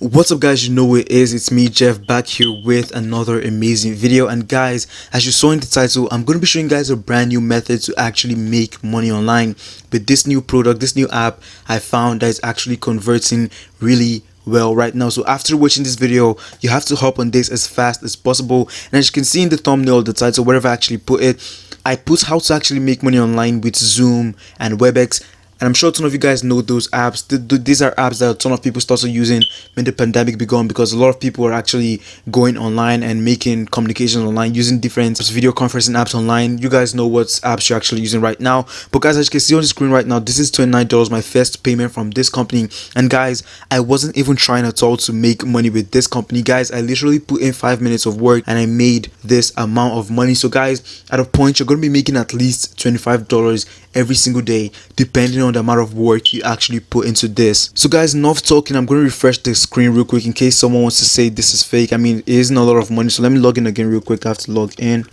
What's up guys, you know it is, it's me Jeff back here with another amazing video. And guys, as you saw in the title, I'm going to be showing you guys a brand new method to actually make money online with this new product, this new app I found that is actually converting really well right now. So after watching this video, you have to hop on this as fast as possible. And as you can see in the thumbnail, the title, wherever I actually put it, I put how to actually make money online with Zoom and WebEx. And I'm sure a ton of you guys know those apps. These are apps that a ton of people started using when the pandemic began, because a lot of people are actually going online and making communications online using different video conferencing apps online. You guys know what apps you're actually using right now. But guys, as you can see on the screen right now, this is $29, my first payment from this company. And guys, I wasn't even trying at all to make money with this company. Guys, I literally put in 5 minutes of work and I made this amount of money. So guys, at a point, you're going to be making at least $25 every single day, depending on the amount of work you actually put into this. So guys, enough talking. I'm going to refresh the screen real quick in case someone wants to say this is fake. I mean, it isn't a lot of money, so let me log in again real quick. I have to log in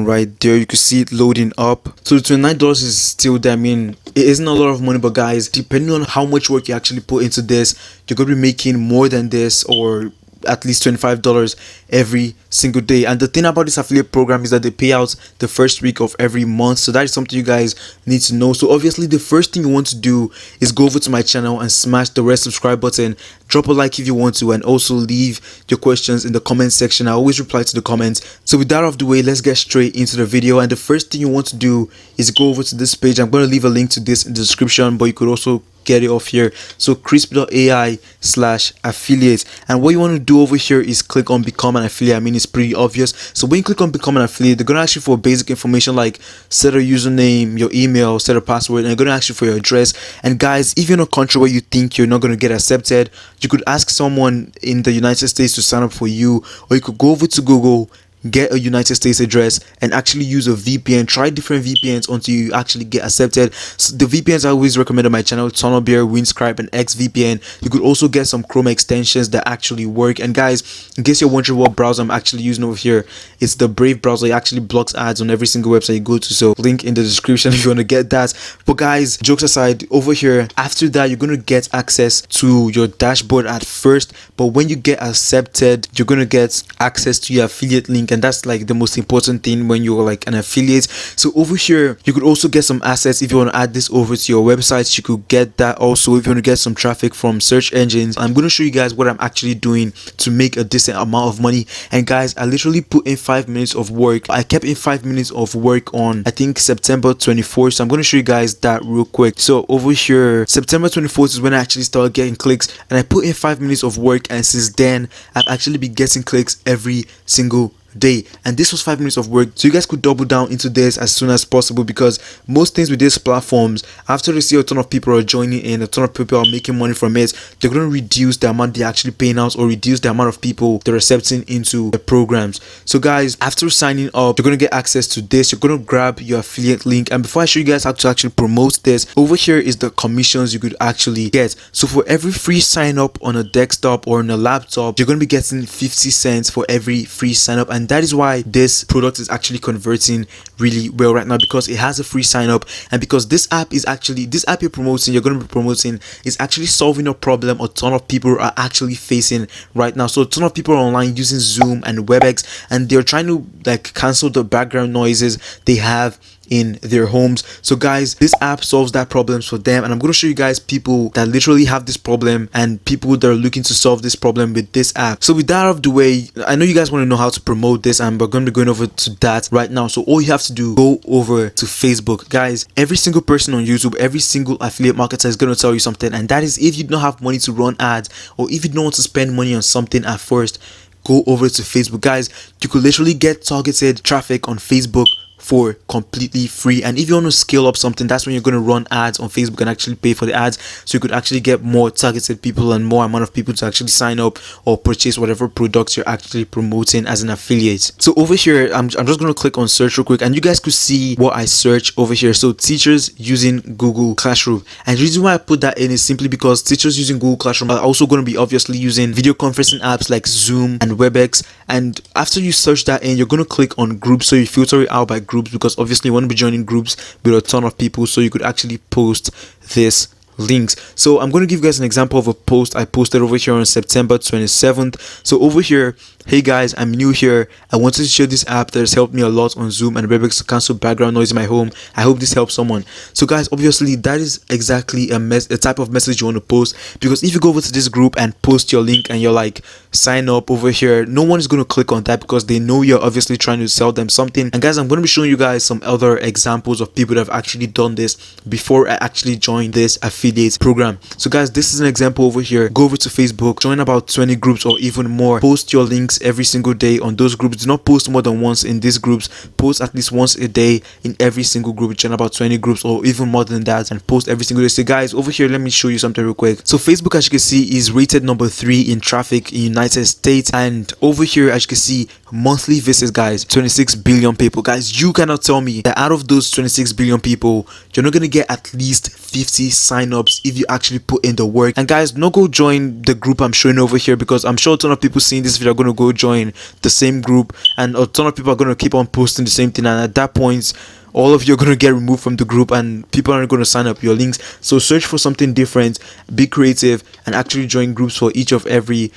right there. You can see it loading up. So the $29 is still there. I mean, it isn't a lot of money, but guys, depending on how much work you actually put into this, you're going to be making more than this, or at least $25 every single day. And the thing about this affiliate program is that they pay out the first week of every month. So that is something you guys need to know. So obviously the first thing you want to do is go over to my channel and smash the red subscribe button. Drop a like if you want to, and also leave your questions in the comment section. I always reply to the comments. So with that out of the way, let's get straight into the video. And the first thing you want to do is go over to this page. I'm going to leave a link to this in the description, but you could also get it off here. So krisp.ai/affiliate, and what you want to do over here is click on become an affiliate. I mean, it's pretty obvious. So when you click on become an affiliate, they're going to ask you for basic information like set a username, your email, set a password, and they're going to ask you for your address. And guys, if you're in a country where you think you're not going to get accepted, you could ask someone in the United States to sign up for you, or you could go over to Google, get a United States address, and actually use a VPN. Try different VPNs until you actually get accepted. So the VPNs I always recommend on my channel: TunnelBear, Windscribe, and XVPN. You could also get some Chrome extensions that actually work. And guys, in case you're wondering what browser I'm actually using over here, it's the Brave browser. It actually blocks ads on every single website you go to, so link in the description if you want to get that. But guys, jokes aside, over here, after that, you're going to get access to your dashboard at first, but when you get accepted, you're going to get access to your affiliate link. And that's like the most important thing when you're like an affiliate. So over here, you could also get some assets. If you want to add this over to your websites, you could get that. Also, if you want to get some traffic from search engines, I'm going to show you guys what I'm actually doing to make a decent amount of money. And guys, I literally put in 5 minutes of work. I kept in 5 minutes of work on, I think, September 24th. So I'm going to show you guys that real quick. So over here, September 24th is when I actually started getting clicks, and I put in 5 minutes of work, and since then I've actually been getting clicks every single day. And this was 5 minutes of work, so you guys could double down into this as soon as possible, because most things with these platforms, after they see a ton of people are joining in, a ton of people are making money from it, they're going to reduce the amount they're actually paying out, or reduce the amount of people they're accepting into the programs. So guys, after signing up, you're going to get access to this. You're going to grab your affiliate link, and before I show you guys how to actually promote this, over here is the commissions you could actually get. So for every free sign up on a desktop or on a laptop, you're going to be getting 50 cents for every free sign up. And that is why this product is actually converting really well right now, because it has a free sign up, and because this app you're going to be promoting is actually solving a problem a ton of people are actually facing right now. So a ton of people are online using Zoom and WebEx, and they're trying to like cancel the background noises they have in their homes. So guys, this app solves that problems for them, and I'm going to show you guys people that literally have this problem and people that are looking to solve this problem with this app. So with that out of the way, I know you guys want to know how to promote this, and we're going to be going over to that right now. So all you have to do, go over to Facebook. Guys, every single person on YouTube, every single affiliate marketer is going to tell you something, and that is, if you don't have money to run ads, or if you don't want to spend money on something at first, go over to Facebook. Guys, you could literally get targeted traffic on Facebook for completely free. And if you want to scale up something, that's when you're going to run ads on Facebook and actually pay for the ads, so you could actually get more targeted people and more amount of people to actually sign up or purchase whatever products you're actually promoting as an affiliate. So over here, I'm just going to click on search real quick, and you guys could see what I search over here. So teachers using Google Classroom, and the reason why I put that in is simply because teachers using Google Classroom are also going to be obviously using video conferencing apps like Zoom and WebEx. And after you search that in, you're going to click on groups, so you filter it out by groups, because obviously you want to be joining groups with a ton of people, so you could actually post this links. So I'm going to give you guys an example of a post I posted over here on September 27th. So over here, hey guys, I'm new here. I wanted to share this app that has helped me a lot on Zoom and able to cancel background noise in my home. I hope this helps someone. So guys, obviously that is exactly a type of message you want to post, because if you go over to this group and post your link and you're like, sign up over here, no one is going to click on that because they know you're obviously trying to sell them something. And guys, I'm going to be showing you guys some other examples of people that have actually done this before I actually joined this affiliate program. So guys, this is an example over here. Go over to Facebook, join about 20 groups or even more, post your links every single day on those groups. Do not post more than once in these groups. Post at least once a day in every single group. Join about 20 groups or even more than that and post every single day. So guys, over here, let me show you something real quick. So Facebook, as you can see, is rated number 3 in traffic in United States, and over here, as you can see, monthly visits, guys, 26 billion people. Guys, you cannot tell me that out of those 26 billion people, you're not gonna get at least 50 sign-ups if you actually put in the work. And guys, do not go join the group I'm showing over here, because I'm sure a ton of people seeing this video are gonna go join the same group, and a ton of people are gonna keep on posting the same thing, and at that point, all of you are going to get removed from the group and people aren't going to sign up your links. So search for something different, be creative, and actually join groups for each of every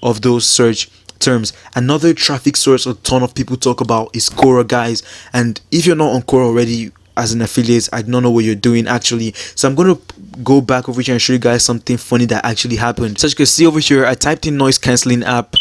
of those search terms. Another traffic source a ton of people talk about is Quora, guys, and if you're not on Quora already as an affiliate, I don't know what you're doing actually. So I'm going to go back over here and show you guys something funny that actually happened. So as you can see over here, I typed in noise cancelling app.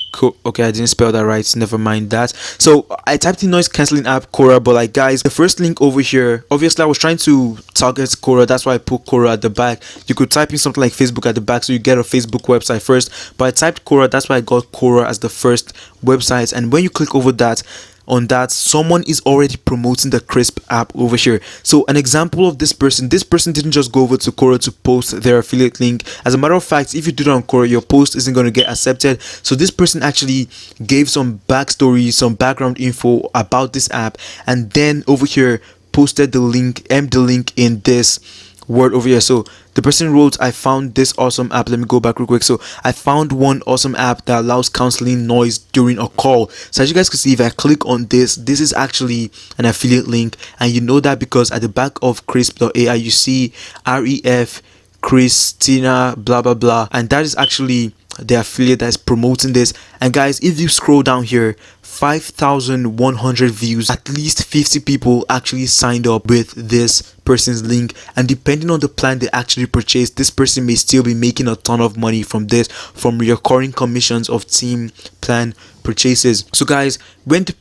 Okay, I didn't spell that right, never mind that. So I typed in noise cancelling app Quora, but like guys, the first link over here, obviously I was trying to target Quora, that's why I put Quora at the back. You could type in something like Facebook at the back so you get a Facebook website first, but I typed Quora, that's why I got Quora as the first website. And when you click over that, on that, someone is already promoting the Krisp app over here. So an example of this person didn't just go over to Quora to post their affiliate link. As a matter of fact, if you do that on Quora, your post isn't going to get accepted. So this person actually gave some backstory, some background info about this app, and then over here posted the link, the link in this word over here. So the person wrote, I found this awesome app. Let me go back real quick. So I found one awesome app that allows canceling noise during a call. So as you guys can see, if I click on this is actually an affiliate link, and you know that because at the back of Krisp.ai you see REF Christina blah blah blah, and that is actually the affiliate that is promoting this. And guys, if you scroll down here, 5,100 views, at least 50 people actually signed up with this person's link, and depending on the plan they actually purchased, this person may still be making a ton of money from this, from recurring commissions of team plan purchases. So guys, when the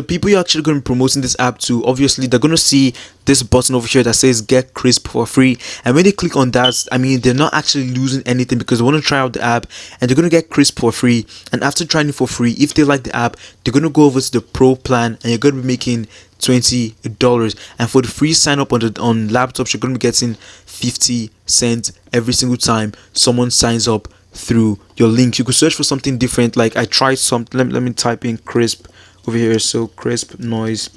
people you're actually going to be promoting this app to, obviously they're going to see this button over here that says get Krisp for free, and when they click on that, I mean, they're not actually losing anything because they want to try out the app and they're going to get Krisp for free. And after trying it for free, if they like the app, they're going to go over to the pro plan and you're going to be making $20. And for the free sign up on laptops, you're going to be getting 50 cents every single time someone signs up through your link. You could search for something different. Like I tried something, let me type in Krisp over here. So Krisp noise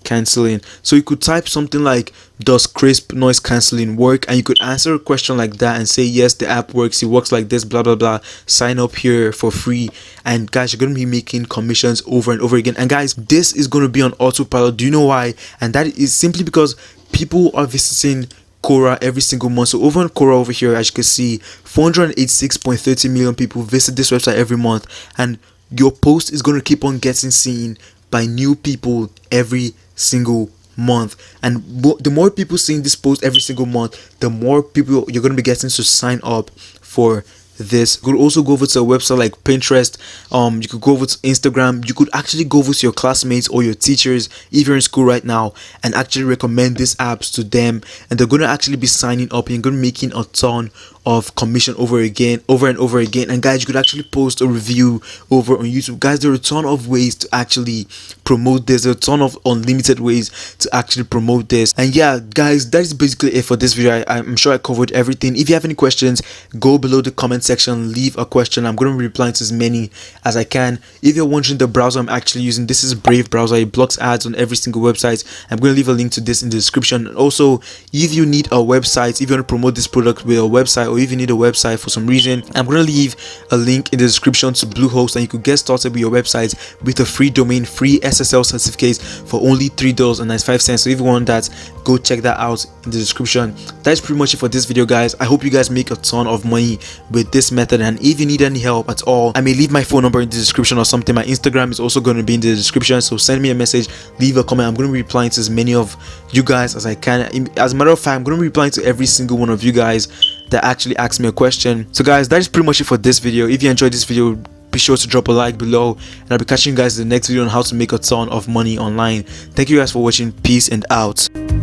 cancelling. So you could type something like, does Krisp noise cancelling work? And you could answer a question like that and say, yes, the app works, it works like this, blah blah blah, sign up here for free. And guys, you're going to be making commissions over and over again. And guys, this is going to be on autopilot. Do you know why? And that is simply because people are visiting Quora every single month. So over on Quora over here, as you can see, 486.30 million people visit this website every month, and your post is going to keep on getting seen by new people every single month. And the more people seeing this post every single month, the more people you're going to be getting to sign up for this. You could also go over to a website like Pinterest. You could go over to Instagram. You could actually go over to your classmates or your teachers if you're in school right now and actually recommend these apps to them, and they're going to actually be signing up and you're going to be making a ton of commission over and over again. And guys, you could actually post a review over on YouTube. Guys, there are a ton of ways to actually promote this. There are a ton of unlimited ways to actually promote this. And yeah, guys, that is basically it for this video. I'm sure I covered everything. If you have any questions, go below the comment section, leave a question. I'm going to be replying to as many as I can. If you're wondering the browser I'm actually using, this is Brave browser. It blocks ads on every single website. I'm going to leave a link to this in the description. Also, if you need a website, if you want to promote this product with a website, or if you need a website for some reason, I'm going to leave a link in the description to Bluehost, and you could get started with your website with a free domain, free SSL certificates for only $3.95. So if you want that, go check that out in the description. That's pretty much it for this video, guys. I hope you guys make a ton of money with this method, and if you need any help at all, I may leave my phone number in the description or something. My Instagram is also going to be in the description, so send me a message, leave a comment. I'm going to be replying to as many of you guys as I can. As a matter of fact, I'm going to be replying to every single one of you guys that actually asked me a question. So guys, that is pretty much it for this video. If you enjoyed this video, be sure to drop a like below, and I'll be catching you guys in the next video on how to make a ton of money online. Thank you guys for watching. Peace and out.